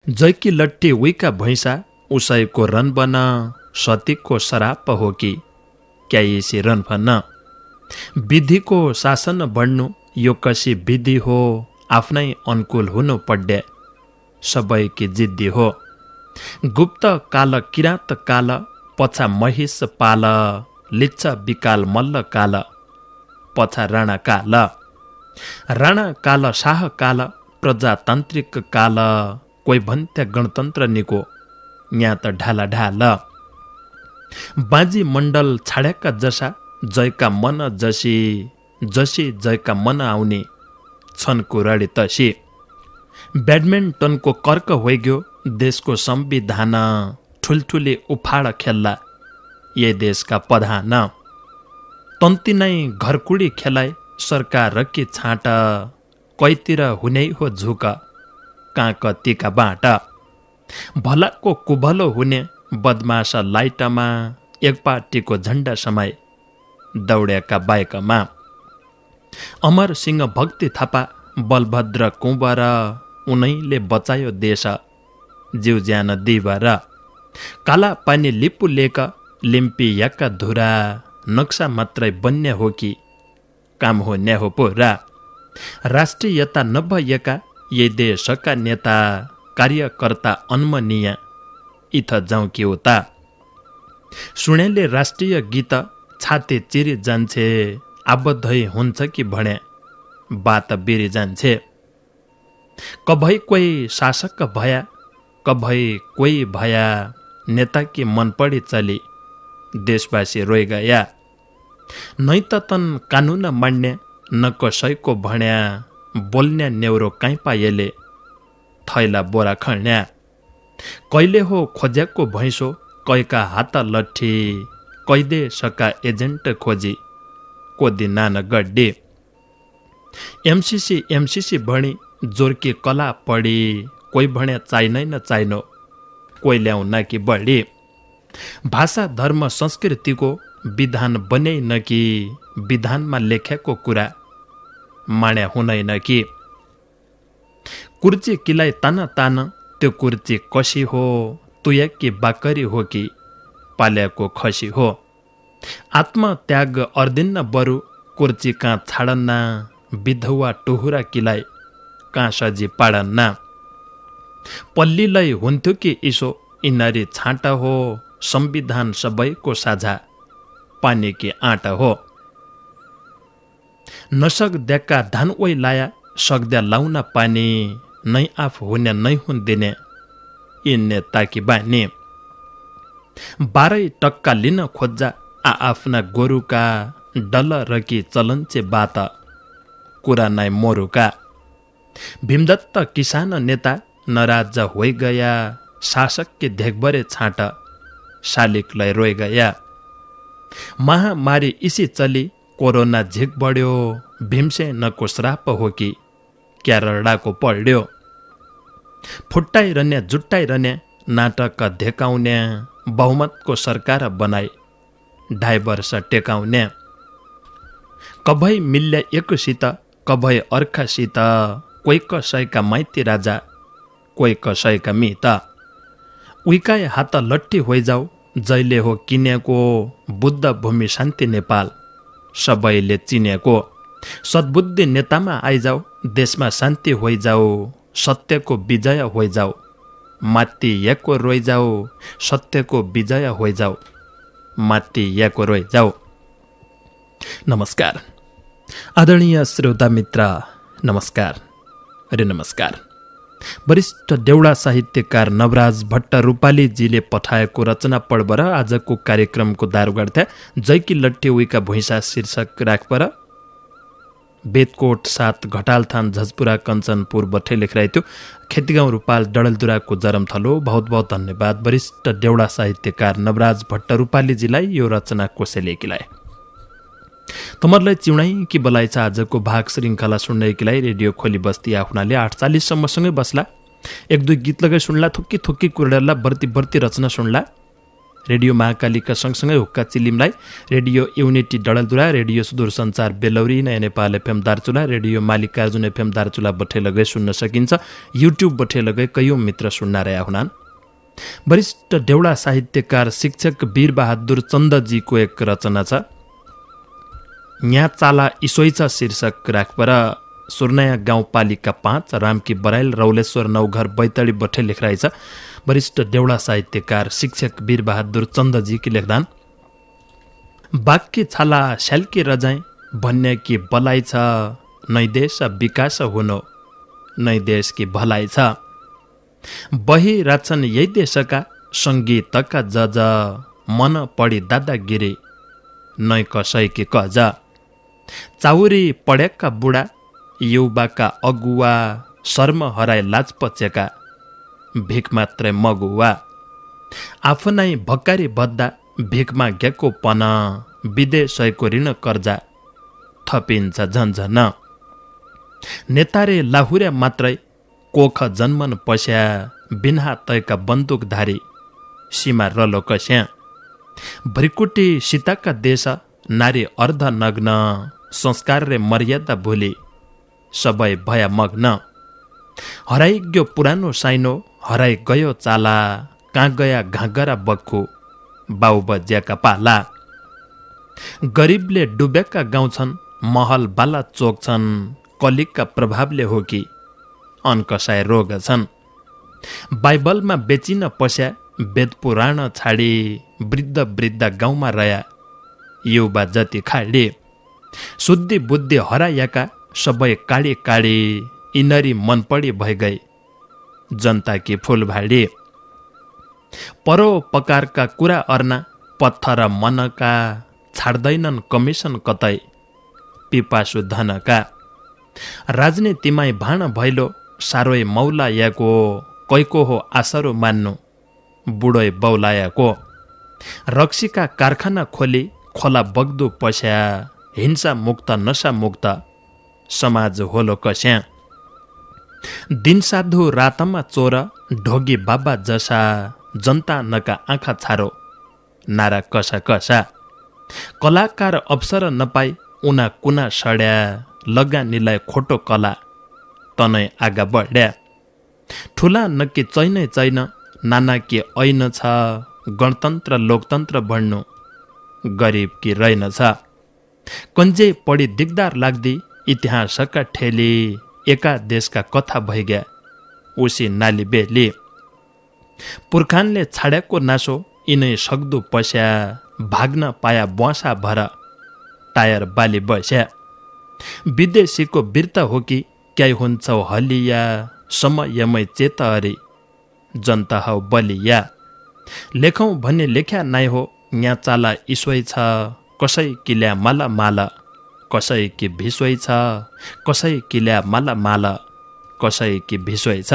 जैकी लट्ठी उइका भैंसा उसैको रन बन सतीको शराप हो कि क्या यसि रन भन्न। विधिको शासन बढ्नु यो कसी विधि हो आफ्नै अनुकूल हुनु पड्या सबैकी जिद्दी हो। गुप्त काल किराँत काल पछा महिष पाल लिच्छ विकाल मल्ल काल पछा राणा काल। राणा काल शाह काल प्रजातान्त्रिक काल कोही भन्थ्या गणतन्त्र निको यहाँ त ढाला ढाल। बाजी मण्डल छाड्याका जसा जयका मन जसी जसी जयका मन आउने छन् कुराडी तसी। ब्याडमिन्टनको कर्क होइग्यो देशको संविधान ठुल्ठुले उफाड खेल्ला ये देशका प्रधान। तन्ती नै घरकुडी खेलाए सरकार रकी छाँट कैतिर हुनै हो झुक कहाँ कतिका बाट। भलाको कुभलो हुने बदमास लाइटमा एक पार्टीको झण्डा समाए दौड्याका बाइकमा। अमर सिंह भक्ति थापा बलभद्र कुँवर उनैले बचायो देश जीव ज्यान दिवर। काला पानी लिपु लेक लिम्पी याका धुरा नक्सा मात्रै बन्य हो कि काम हो न्या हो पुरा। राष्ट्रियता नभएका ये देशका नेता कार्यकर्ता अन्मनीय इथ जाउँ कि उता। सुनेले राष्ट्रिय गीत छाते चिरी जान्छे आबद्धै हुन्छ कि भने बात बिरी जान्छे। कभै कोही शासक भया कभै कोही भया नेता कि मन पडी चली देशवासी रोइ गया। नै त तन कानुन मान्ने न कसैको भन्या बोल्ने नेउरो काहीँ पाएले थैला बोरा खण्या। कहिले हो खोज्याको भैँसो कैका हात लट्ठी कैदे सका एजेन्ट खोजी कोदी नान गड्डी। एमसीसी भणी जोर्की कला पढी कोही भन्या चाहिनै न चाहिनो कोही ल्याउन कि बढी। भाषा धर्म संस्कृतिको विधान बन्याइन कि विधानमा लेखेको कुरा मान्या हुँदैन कि। कुर्ची किलाई तान तान त्यो कुर्ची कसी हो तुया कि बाकरी हो कि पाल्याको खसी हो। आत्मत्याग अर्दिन्न बरु कुर्ची कहाँ छाडन्न विधवा टुहुरा किलाई कहाँ सजी पाडन्न। पल्लीलाई हुन्थ्यो कि इसो इनारी छाँटा हो संविधान सबैको साझा पानी की आँटा हो। नसक्द्याका धान ओइ लाया सक्द्या लाउन पानी नै आफ हुने नै हुन दिने यिन्ने ताकी बानी। 12% लिन खोज्जा आफ्ना गोरुका डल रकी चलन्छे बात कुरा नै मोरुका। भीमदत्त किसान नेता नराज होइ गया शासक के देखभरे छाँट शालिकलाई रोइ गया। महामारी इसी चली कोरोना झिक बढ्यो भीमसेनको श्राप हो कि क्यारडाको पढ्यो। फुट्टाइरहने जुट्टाइरहने नाटक धेकाउने बहुमतको सरकार बनाए 2.5 वर्ष टेकाउने। कभै मिल्य एकसित कभै अर्कासित कोही कसैका माइती राजा कोही कसैका मित। उइकाए हात लट्ठी होइजाऊ जैले हो किनेको बुद्ध भूमि शान्ति नेपाल सबैले चिनेको। सद्बुद्धि नेतामा आइजाऊ देशमा शान्ति होइजाऊ सत्यको विजय होइजाऊ। माथि याको रोइजाऊ सत्यको विजय होइजाऊ माथि याको रोइजाऊ। नमस्कार आदरणीय श्रोता मित्र, नमस्कार अरे नमस्कार। वरिष्ठ देउडा साहित्यकार नवराज भट्ट रूपालीजीले पठाएको रचना पढ्बर आजको कार्यक्रमको दारुगाड्था जैकी लट्ठी उइका भुइँसा शीर्षक राखबर बेदकोट 7 घटालथान झजपुरा कञ्चनपुर बठे लेखिरहेको थियो। खेतीगाउँ रूपाल डडलदुराको जरम थलो। बहुत बहुत धन्यवाद वरिष्ठ देउडा साहित्यकार नवराज भट्ट रूपालीजीलाई यो रचना कोसेलेकीलाई। तमरलाई चिउनै कि बलाइ छ आजको भाग श्रृङ्खला सुन्नेकीलाई रेडियो खोली बस्ती आफ्नाले 8:40 सम्मसँगै बस्ला। 1-2 गीत लगाइ सुन्ला, थुक्की थुक्की कुरडल्ला बर्ती बर्ती रचना सुन्ला। रेडियो महाकालीका सँगसँगै हुक्का चिलिमलाई radio unity Dadeldhura, radio Sudur Sanchar Belauri, Naya Nepal FM Darchula, radio Mallikarjun FM Darchula बठेलगै सुन्न सकिन्छ। युट्युब बठेलगै कैयौँ मित्र सुन्न रह्या हुनान्। वरिष्ठ देउडा साहित्यकार शिक्षक वीरबहादुर चन्दजीको एक रचना छ, यहाँ चाला इसोई छ शीर्षक राखपर। सुर्नया गाउँपालिका 5 रामकी बराइल रौलेश्वर नौघर बैतडी बठे लेख्रहेछ। वरिष्ठ देउडा साहित्यकार शिक्षक वीरबहादुर चन्दजीकी लेख्दान, बाक्की छाला स्याल्की रजाई भन्ने कि बलाई छ, नै देश विकास हुनु नै देश की भलाइ छ। बहिराछन् यही देशका सङ्गीतका जज, मन पढी दादागिरी नै कसैकी कज। चाउरी पढेका बुढा युवाका अगुवा, शर्म हराए लाज पचेका भिख मात्रै मगुवा। आफ्नै भक्कारी बद्दा भिखमा घेको पन, विदेशैको ऋण कर्जा थपिन्छ झन्झन। नेतारे लाहुर्या मात्रै कोख जन्मन पस्या, बिन्हा तयका बन्दुकधारी सीमा रलो कस्या। भ्रिकुटी सीताका देश नारी अर्ध नग्न, संस्कार रे मर्यादा भुली सबै भया मग्न। हराइग्यो पुरानो साइनो हराइ गयो चाला, कहाँ गया घाँगरा बक्खु बाउ बज्याका पाला। गरिबले डुबेका गाउँ छन्, महल बाला चोक छन्, कलिगका प्रभावले हो कि अनकसाय रोग छन्। बाइबलमा बेचिन पस्या वेद पुराण छाडी, वृद्ध वृद्ध गाउँमा रह्या युवा जति खाडी। शुद्धि बुद्धि हराएका सबै काडी काडी, इनरी मनपडी भइगई जनताकी फुलभाडी। परोपकारका कुरा अर्ना पत्थर मनका, छाड्दैनन् कमिसन कतै पिपासु धनका। राजनीतिमै भाँड भैलो सारोय मौलायाको, कैको हो आसरो मान्नु बुढोय बौलायाको। रक्सीका कारखाना खोली खोला बग्दो पस्या, हिंसा मुक्त नशा मुक्त समाज होलो कस्या। दिन साधु रातमा चोर ढोगी बाबा जसा, जनता नका आँखा छारो नारा कसा कसा। कलाकार अवसर नपाई उना कुना सड्या, लगानीलाई खोटो कला तनै आगा बढ्या। ठुला नक्की चैनै चैन, नाना कि ऐन छ, गणतन्त्र लोकतन्त्र भन्नु गरिब कि रैन छ। कन्जे पढी दिगदार लाग्दी इतिहासका ठेली, एका देशका कथा भइग्या उसी नाली बेली। पुर्खानले छाडेको नासो यिनै सक्दो पस्या, भाग्न पाया बुवासा भर टायर बाली बस्या। विदेशीको वीरता हो कि क्याइ हुन्छौ हलिया, समयमै चेत अरे जनता हौ बलिया। लेखौँ भन्ने लेख्या नाइ हो, यहाँ चाला इसोई छ, कसै किल्या माला माला, कसै कि भिसोई छ, कसै किल्या माला माला, कसै कि भिसोई छ।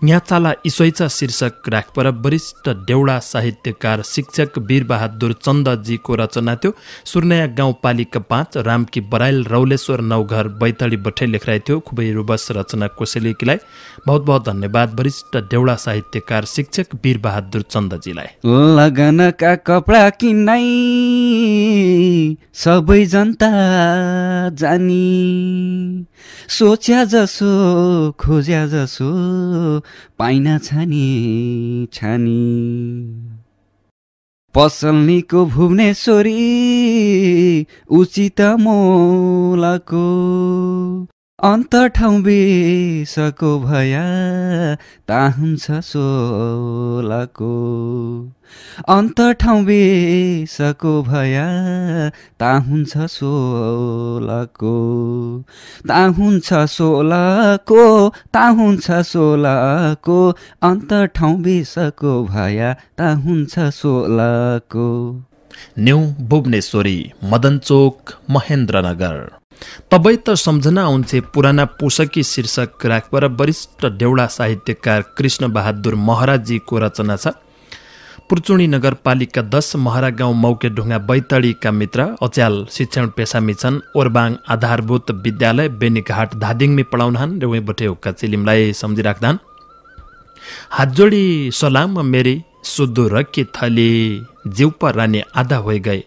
यहाँ चाला इसोई छ शीर्षक राखपर वरिष्ठ देउडा साहित्यकार शिक्षक वीरबहादुर चन्दजीको रचना थियो। सुर्नया गाउँपालिका 5 रामकी बराइल रौलेश्वर नौघर बैतडी बठे लेख्रहेको थियो। खुबै रुबस रचना कोसेलीकीलाई बहुत बहुत धन्यवाद वरिष्ठ देउडा साहित्यकार शिक्षक वीरबहादुर चन्दजीलाई। लगनका कपडा किन्नै सबै जनता जानी, सोच्या जसो खोज्या जसो पाइन छानी छानी। पसलनीको भुवनेश्वरी उचित मोलको, अन्त ठाउँ बेसको भया ता हुन्छ सोलको। अन्त ठाउँ बेसको भया ता हुन्छ सोलको। ता हुन्छ सोलको, ता हुन्छ सोलको, अन्त ठाउँ बेसको भया ता हुन्छ सोलको। न्यू भुवनेश्वरी, मदनचोक, महेन्द्रनगर। तबै त सम्झना आउँछे पुराना पोसकी शीर्षक राखपर वरिष्ठ देउडा साहित्यकार कृष्ण बहादुर महराजीको रचना छ। पुर्चुणी नगरपालिका 10 महरा गाउँ मौके ढुङ्गा बैतडीका मित्र अच्याल शिक्षण पेसामी छन्। ओरबाङ आधारभूत विद्यालय बेनीघाट धादिङमी पढाउनहान र उही बठे हुक्का चिलिमलाई सम्झिराख्दान। हात जोडी सलाम मेरी सुदूर की थली जीव पर रहने आधा हो गए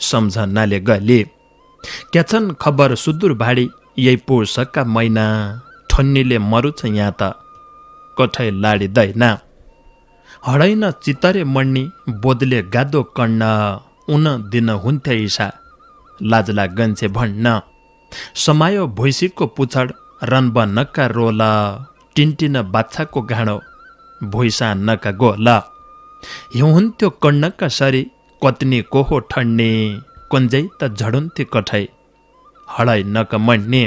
सम्झनाले गले क्या छन् खबर सुदूर भाडी यही पोषकका महिना ठन्नीले मरु छ यहाँ त कठै लाडिँदैन हडैन चितरे मण्नी बोधले गादो कण्ण उन दिन हुन्थे ईशा लाजला गन्छे भन्न समायो भुइँसीको पुछड रन्ब नक्का रोल टिन्टिन बाछाको घाँडो भुइँसा नका गोल हिउँ हुन्थ्यो कण्णका सरी कत्नी कोहो ठन्ने कुन्जै त झडुन्थे कठै हडै नक मण्ने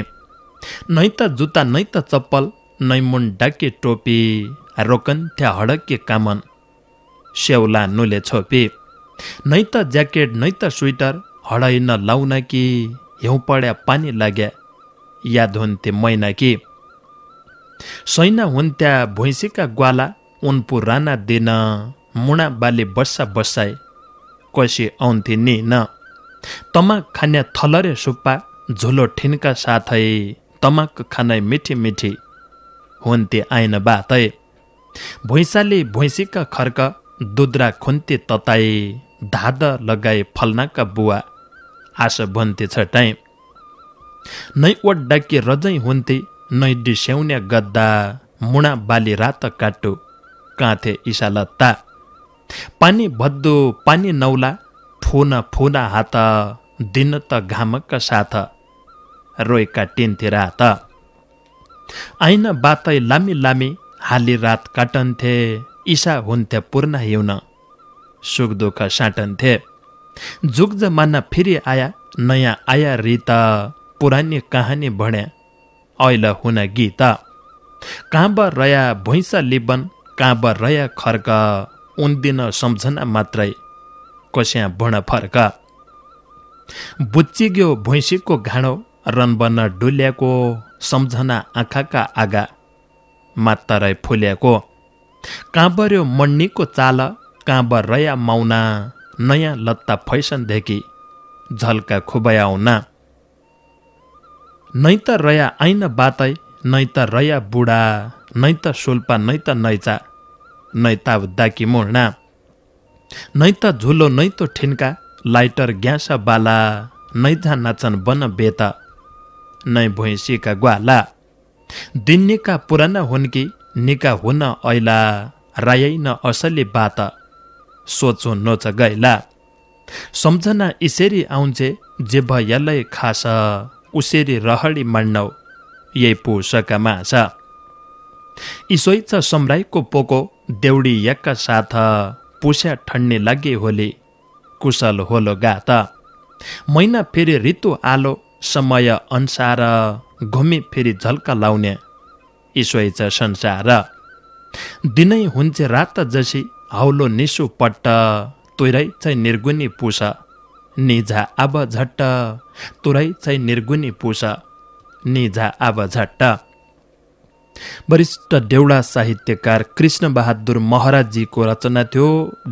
नै त जुत्ता नै त चप्पल नै मुन डाके टोपी रोकन्थ्या हडके कामन स्याउला नुले छोपी नै त ज्याकेट नै त स्वेटर हडै न लाउन कि हिउँ पड्या पानी लाग्या याद हुन्थे मैना कि सैना हुन्थ्या भुइँसीका ग्वाला उन पुराना दिन मुना बाली बस्सा बस्साए कसी आउँथे नि न तमाक खान्या थलरे सुप्पा झुलो ठिनका साथै तमाक खानै मिठी मिठी हुन्थे आइन बातै भुइँसाले भुइँसीका खर्क दुद्रा खुन्ते तताए धाद लगाए फल्नाका बुवा आश भन्थे छटाइ नै ओड्डाके रजै हुन्थे नै डिस्याउन्या गद्दा मुना बाली रात काटु काँथे इसा लत्ता पानी भद्दो पानी नौला फुना फुना हात दिन त घामका साथ रोइका टिन्थे रात आइन बातै लामी लामी हाली रात काटन्थे ईसा हुन्थे पूर्ण हिउन सुख दुःख साटन्थे जुग जमाना फेरि आया नयाँ आया रीत पुरानी कहानी भण्या ऐल हुन गीत काँब रया भुइँसा लिबन काँब रया खर्क उन दिन सम्झना मात्रै कस्या भण फर्क बुच्चिग्यो भुइँसीको घाँडो रनबन डुल्याको सम्झना आँखाका आगा मात्तरै फुल्याको काँबर्यो मण्नीको चाल काँब रया माउना नयाँ लत्ता फैसनदेखि झल्का खुबयाउना नै त रया आइन बातै नै त रया बुढा नै त सुल्पा नै त नैचा नै त दाकी मुर्ना नै त झुलो नै त ठिन्का लाइटर ग्यास बाला नै झा नाचन बन बेत नै भुइँसीका ग्वाला दिन्नीका पुराना हुन्की निका हुन ऐला रायै न असली बात सोचो नोच गैला सम्झना इसरी आउँछे जे भयलै खास उसेरी रहडी मान्नौ यही पुषका माछ इसोइ छ सम्राईको पोको देउडी यक्का साथ पुस्या ठन्ने लागे होली कुशल होलो गात महिना फेरि ऋतु आलो समय अनुसार घुमी फेरि झल्का लाउने इसोइ छ संसार दिनै हुन्छ रात जसी हौलो निसु पट्ट तुरै छै निर्गुनी पुष निझा आब झट्ट तुरै छै निर्गुनी पुष निझा आब झट्ट वरिष्ठ देउडा साहित्यकार कृष्ण बहादुर महराजीको रचना थियो।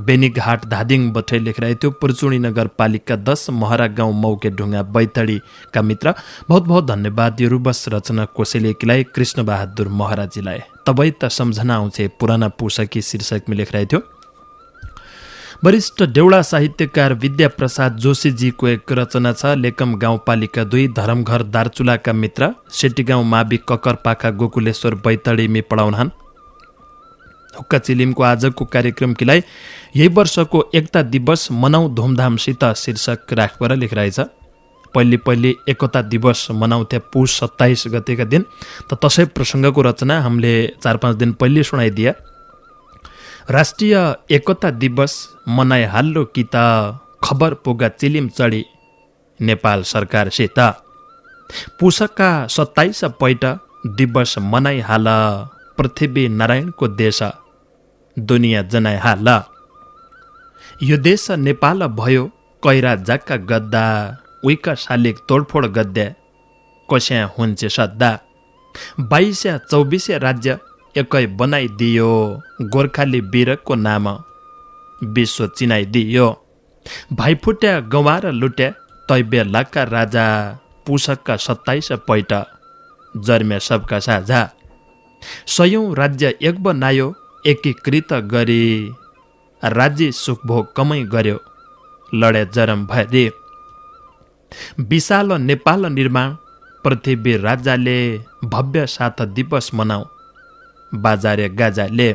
बेनीघाट धादिङ बठै लेखिरहेको थियो। पुर्चुणी नगरपालिका 10 महरा गाउँ मौके ढुङ्गा बैतडीका मित्र बहुत बहुत धन्यवाद। यो रुबस रचना कोसेलेकीलाई कृष्ण बहादुर महराजीलाई तबै त सम्झना आउँछ पुराना पुस्तकी शीर्षकमा लेखिरहेको थियो। वरिष्ठ देउडा साहित्यकार विद्याप्रसाद जोशीजीको एक रचना छ। लेकम गाउँपालिका 2 धरमघर दार्चुलाका मित्र सेटीगाउँ मावि ककरपाखा गोकुलेश्वर बैतडीमी पढाउनहान हुक्का चिलिमको आजको कार्यक्रमकीलाई यही वर्षको एकता दिवस मनाउ धुमधामसित शीर्षक राखेर लेखिरहेछ। पहिले एकता दिवस मनाउँथे पुष 27 गतेका दिन, त त्यसै प्रसङ्गको रचना हामीले 4-5 दिन पहिले सुनाइदिए। राष्ट्रिय एकता दिवस मनाइ हाल्लो कि त खबर पुगा चिलिम चढी नेपाल सरकारसित। पुषका 27 पैठ दिवस मनाइ हाल पृथ्वी नारायणको देश दुनियाँ जनाइ हाल। यो देश नेपाल भयो कैरा जाक्का गद्दा उइका शालिक तोडफोड गद्दा कस्या हुन्छ सद्दा। 22-24 राज्य एकै बनाइदियो गोर्खाली वीरको नाम विश्व चिनाइदियो। भाइफुट्या गवार लुट्या तैबे लाका राजा पुषका 27 पैठ जर्म्या सबका साझा। 100औं राज्य एक बनायो एकीकृत गरी राज्य सुखभोग कमै गर्यो, लडे जरम भए। विशाल नेपाल निर्माण पृथ्वी राजाले भव्य साथ दिवस मनाऊ, बाजारे गाजाले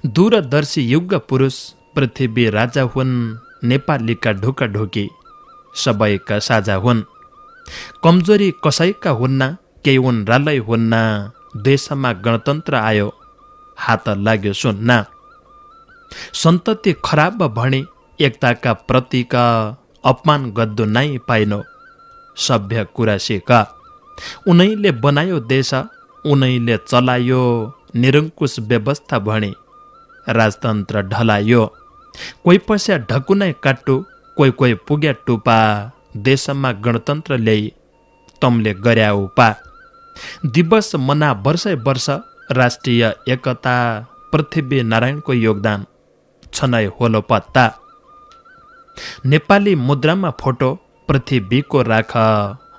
दूरदर्शी युग पुरुष पृथ्वी राजा हुन्, नेपालीका ढोका ढोकी सबैका साझा हुन्। कमजोरी कसैका हुन्न, केही उन रालै हुन्न, देशमा गणतन्त्र आयो हात लाग्यो सुन्न। सन्तति खराब भणी एकताका प्रतीक, अपमान गद्दो नै पाइनो सभ्य कुरा सिक। उनैले बनायो देश, उनैले चलायो निरङ्कुश व्यवस्था भणी राजतन्त्र ढलायो। कोही पैसा ढकुनै काट्टु, कोही कोही पुग्या टुपा, देशमा गणतन्त्र ल्याई तमले गर्या उपा। दिवस मना वर्षै वर्ष राष्ट्रिय एकता, पृथ्वी नारायणको योगदान छनै होलो पत्ता। नेपाली मुद्रामा फोटो पृथ्वीको राख,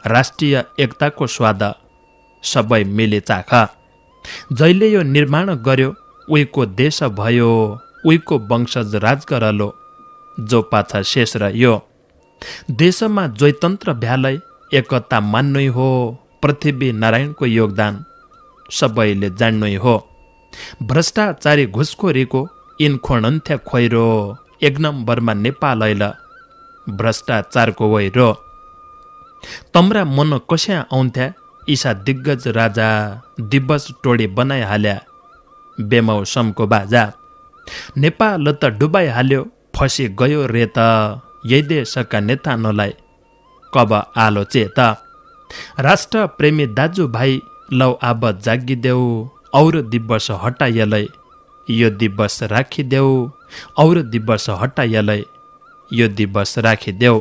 राष्ट्रिय एकताको स्वाद सबै मिले चाख। जहिले यो निर्माण गर्यो उहीको देश भयो, उहीको वंशज राज गरलो जो पाछा शेष रह्यो। देशमा जोइतन्त्र भ्यालै एकता मान्नै हो, पृथ्वी नारायणको योगदान सबैले जान्नै हो। भ्रष्टाचारी घुसखोरीको इन्खोणन्थ्या खोइरो, एक नम्बरमा नेपाल ऐल भ्रष्टाचारको वैरो। तम्रा मन कस्या आउँथ्या ईशा दिग्गज राजा, दिवस टोडी बनाइहाल्या बेमौसमको बाजा। नेपाल त डुबाइहाल्यो फसी गयो रेत, यही देशका नेता नलाई कब आलो चेत। राष्ट्र प्रेमी दाजुभाइ लौ आब जागिदेऊ, और दिवस हटाइएलै यो दिवस राखिदेऊ, और दिवस हटाइएलै यो दिवस राखिदेऊ।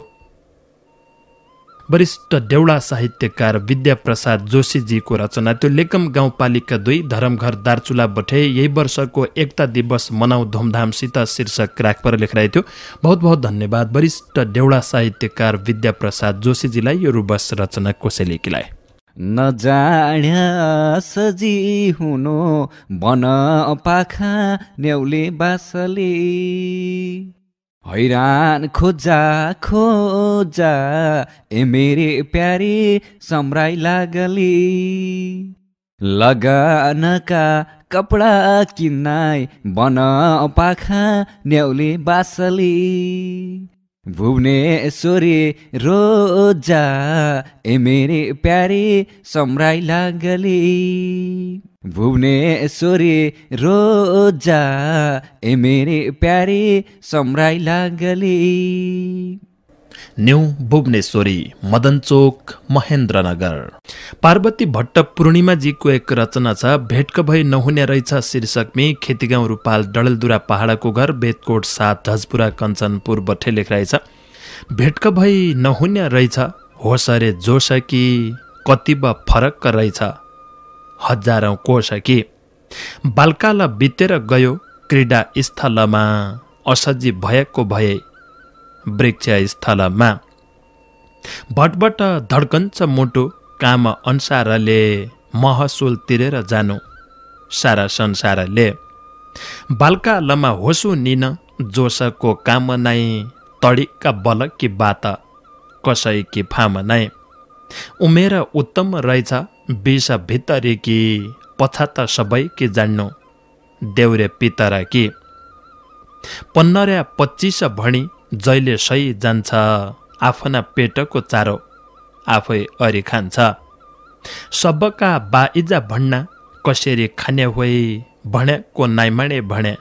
वरिष्ठ देउडा साहित्यकार विद्याप्रसाद जोशीजीको रचना त्यो लेकम गाउँपालिका 2 धरमघर दार्चुला बठे यही वर्षको एकता दिवस मनाऊ धुमधामसित शीर्षक राखपर लेखिरहेको थियो। बहुत बहुत धन्यवाद वरिष्ठ देउडा साहित्यकार विद्याप्रसाद जोशीजीलाई यो रुबस रचना कसैले किलाए। नजाड्या सजी हुनु बन पाखा न्याउले बासले, हैरान खोजा खोजा ए मेरे प्यारे सम्राई लागली। लगानका कपडा किन्नाई बन पाखा न्याउले बासली। भुवनेश्वरी रोजा ए मेरे प्यारे सम्राई लागली। भुवनेश्वरी रोजा ए मेरे प्यारे सम्राई लागली। न्यू भुवनेश्वरी, मदनचोक, महेन्द्रनगर। पार्वती भट्ट पूर्णिमाजीको एक रचना छ, भेटक भई नहुने रहेछ शीर्षकमी। खेतीगाउँ रूपाल डडेलधुरा पहाडको घर, बेतकोट 7 झजपुरा कञ्चनपुर बठे लेखिरहेछ। भेटक भई नहुने रहेछ होसरे जोसकी, कतिब फरक रहेछ हजारौं कोसकी। बालकाल बितेर गयो क्रीडा स्थलमा, असजी भएको भए वृक्ष स्थलमा। भटभट धड्कन्छ मुटु काम अनुसारले, महसुल तिरेर जानु सारा संसारले। बालकालमा होसु निन जोसको काम नै, तडिका बलकी बात कसैकी फाम नै। उमेर उत्तम रहेछ 20 भितरेकी, पछात सबैकी जान्नु देउरे पितरकी। 15 25 भणी जहिले सही जान्छ, आफ्ना पेटको चारो आफै अरी खान्छ। सबका बाइजा भन्ना कसरी खाने होइ, भण्या नाइमाणे भण्या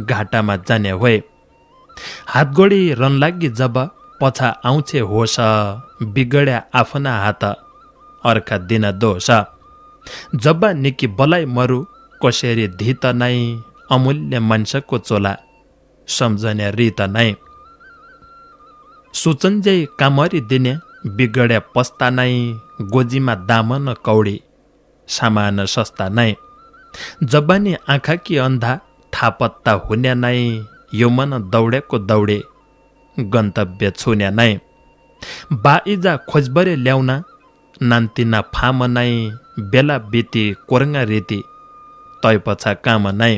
घाटामा जाने होइ। हातगोडी रन लागि जब पछा आउँछे होस, बिगड्या आफ्ना हात अर्का दिन दोष। जब निकी बलाई मरु कसरी धित नै, अमूल्य मान्छको चोला सम्झने रीत नै। सोचन्जै कामरी दिने बिगड्या पस्ता नै, गोजीमा दामन कौडी सामान सस्ता नै। जबानी आँखा कि अन्धा थापत्ता हुने नै, यो मन दौडेको दौडे गन्तव्य छुने नै। बाइजा खोजबरे ल्याउन नान्तिना फाम नै, बेला बिती कोर्ङ्गा रीति तै पछा काम नै।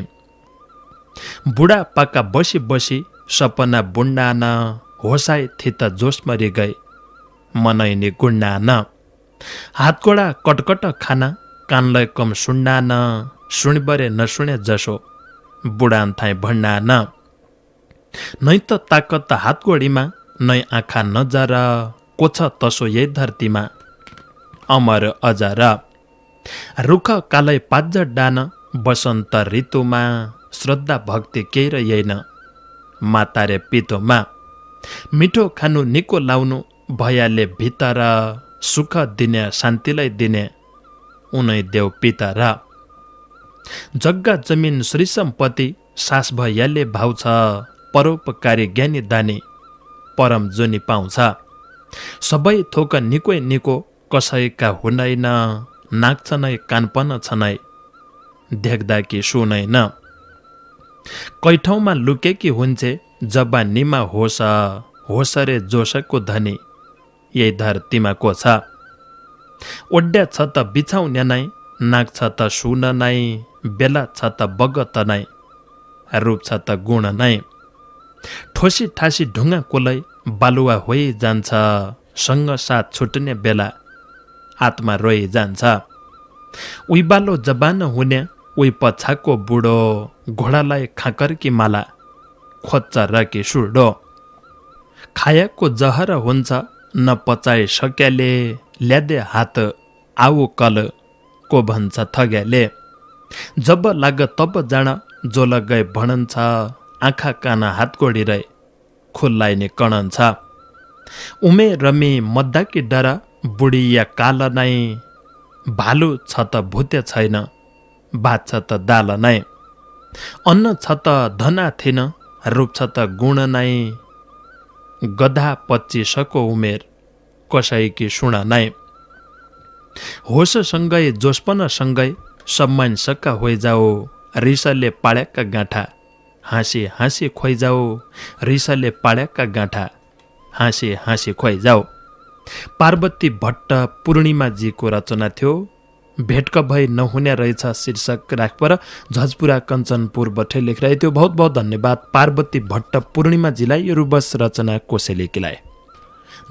बुढा पाका बसी बसी सपना बुण्डान होसाई थित जोस मरि गए मनैनी गुण्डान हातकोडा कटकट खाना कानलाई कम सुन्डान सुनिबरे नसुने जसो बुढान थाई भन्डान नै त ताकत हातगोडीमा नै आँखा नजर को छ तसो यही धरतीमा अमर अजर रुख कालै पाँच डान बसन्त ऋतुमा श्रद्धा भक्ति केही रहेन मातारे पितोमा मिठो खानु निको लाउनु भयाले भित्र सुख दिने शान्तिलाई दिने उनै देव पिता र जग्गा जमिन श्री सम्पत्ति सास भयाले भाउ छ परोपकारी ज्ञानी दानी परम जुनी पाउँछ सबै थोक निकै निको कसैका हुँदैन नाक छ नै कानपन छ नै देख्दा कि सुनैन कैठौँमा लुकेकी हुन्छे जबानीमा होस रे जोसको धनी यही धरतीमा को छ ओड्या छ त बिछाउने नै नाक छ त सुन नै बेला छ त बगत नै रूप छ त गुण नै ठोसी ठासी ढुङ्गा कोलै बालुवा होइ जान्छ सँग साथ छुट्ने बेला आत्मा रोइ जान्छ उही बालो जबान हुने उही पछाको बुढो घोडालाई खाकरकी माला खोज्छ र कि सुडो खाएको जहर हुन्छ नपचाइ सक्याले ल्यादे हात आऊ कल को भन्छ थग्याले जब लाग तब जान जो लगाए भणन्छ आँखा काना हातगोडी रै खुल्लाइ नि कणन्छ उमे रमी मद्दाकी डर बुढी या काल नै भालु छ त भूत्य छैन बात छ त दाल नै अन्न छ त धना थिन रूप छ त गुण नै गधा 25 उमेर कसैकी सुण नै होससँगै जोसपनसँगै सम्मान सक्का होइजाओ रिसले पाड्याका गाँठा हाँसी हाँसी खोइजाओ रिसले पाड्याका गाँठा हाँसी हाँसी खोइजाओ पार्वती भट्ट पूर्णिमाजीको रचना थियो भेटक भई नहुने रहेछ शीर्षक राखपर झजपुरा कञ्चनपुरबाट लेखिरहेको थियो बहुत बहुत धन्यवाद पार्वती भट्ट पूर्णिमाजीलाई यो रुबस रचना कोसेलेकीलाई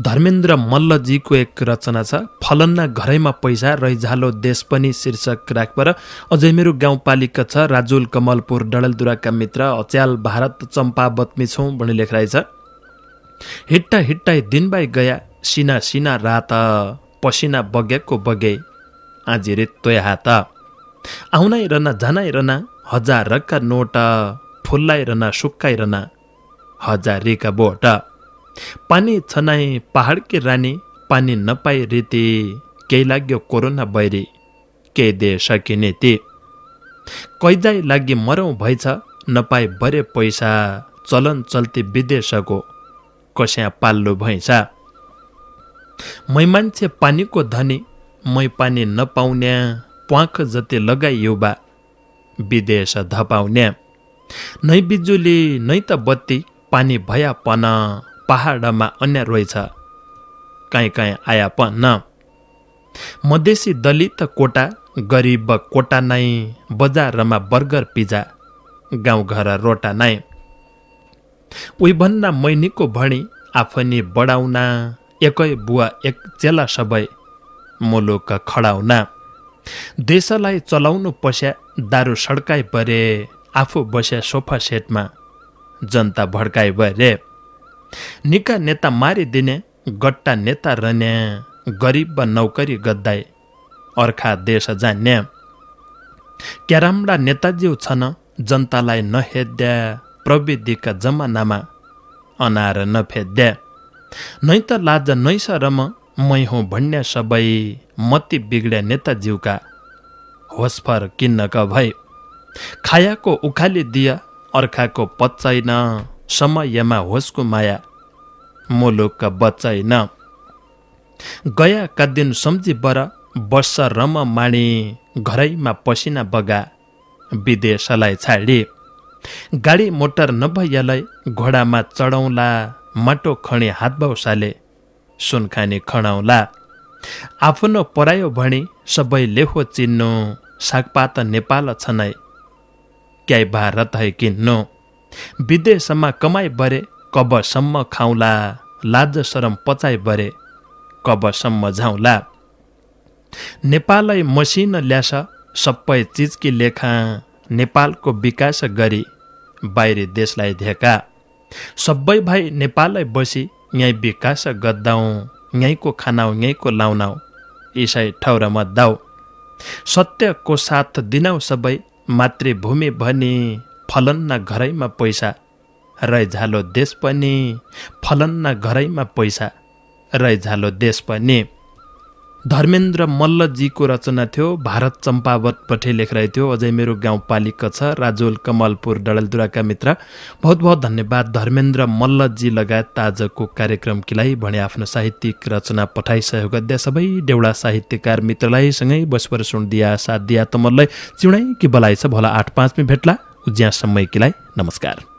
धर्मेन्द्र मल्लजीको एक रचना छ फलन्ना घरैमा पैसा रैझालो देश पनि शीर्षक राखपर अझै मेरो गाउँपालिका छ राजुल कमलपुर डडेलधुराका मित्र अच्याल भारत चम्पावत मिछौँ भनी लेखिरहेछ हिट्टा हिट्टाई दिन बाई गया सिना सिना रात पसिना बगेको बगे आजी रित्तोय हात आउनै रना जानै रना हजारका नोट फुल्लाइ रना सुक्काइ रना हजारीका बोट पानी छनाई पहाडकी रानी पानी नपाई रीति केही लाग्यो कोरोना बैरी केही दे सकिने ती कैजाई लागि मरौँ भएछ नपाई बरे पैसा चलन चल्ती विदेशको कस्या पाल्लो भैँसा मै मान्छे पानीको धनी मै पानी नपाउने प्वाख जति लगाई युवा विदेश धपाउने नै बिजुली नै त बत्ती पानी भया पन पहाडमा अन्य रहेछ काहीँ काहीँ आया पन मधेसी दलित कोटा गरिब कोटा नै बजारमा बर्गर पिज्जा गाउँघर रोटा नै उही भन्दा मैनीको भणी आफनी बढाउना एकै बुवा एक चेला सबै मुलुक खडाउना देशलाई चलाउनु पस्या दारू सड्काइ परे आफू बस्या सोफा सेटमा जनता भड्काइ बरे निका नेता मारिदिने गट्टा नेता रहने गरिब नौकरी गद्दाई अर्खा देश जान्ने क्याराम्डा नेताज्यू छन् जनतालाई नहेद्या प्रविधिका जमानामा अनार नफेद्या नै त लाज नै शरम मै हुँ भन्ने सबै मति बिग्ड्या नेताज्यूका होसफर किन्नका भई खायाको उखाली दिया अर्खाको पच्चैन समयमा होसको माया मुलुक बच्चैन गयाका दिन सम्झी बर वर्ष रम माणी घरैमा पसिना बगा विदेशलाई छाडी गाडी मोटर नभएलाई घोडामा चढौँला माटो खणी हातबाउसाले सुनखानी खणाउला आफ्नो परायो भणी सबै लेखो चिन्नु सागपात नेपाल छनै क्याइ भारत है किन्नु विदेशमा कमाइ बरे कबसम्म खाउला लाज शरम पचाइ बरे कबसम्म झाउला नेपालै मसिन ल्यास सबै चिजकी लेखा नेपालको विकास गरी बाहिरी देशलाई धेका सबै भाइ नेपाललाई बसी यहीँ विकास गद्दाउँ यहीँको खानाउ यहीँको लाउनाउ इसै ठौरमा दाउ सत्यको साथ दिनाउ सबै मातृभूमि भनी फलन्ना घरैमा पैसा रैझालो देश पनि फलन्ना घरैमा पैसा रैझालो देश पनि धर्मेन्द्र मल्लजीको रचना थियो। भारत चम्पावतपट्टि लेखिरहेको थियो। अझै मेरो गाउँपालिका छ राजोल कमलपुर डडेलधुराका मित्र बहुत बहुत धन्यवाद धर्मेन्द्र मल्लजी लगायत आजको कार्यक्रमकीलाई भने आफ्नो साहित्यिक रचना पठाइसकेको गद्य सबै देउडा साहित्यकार मित्रलाई सँगै बसपर सुन दिया साथ दिया तमललाई चिउडै कि बलाइ छ भोला 8-5 में भेट्ला उज्या समयकीलाई नमस्कार।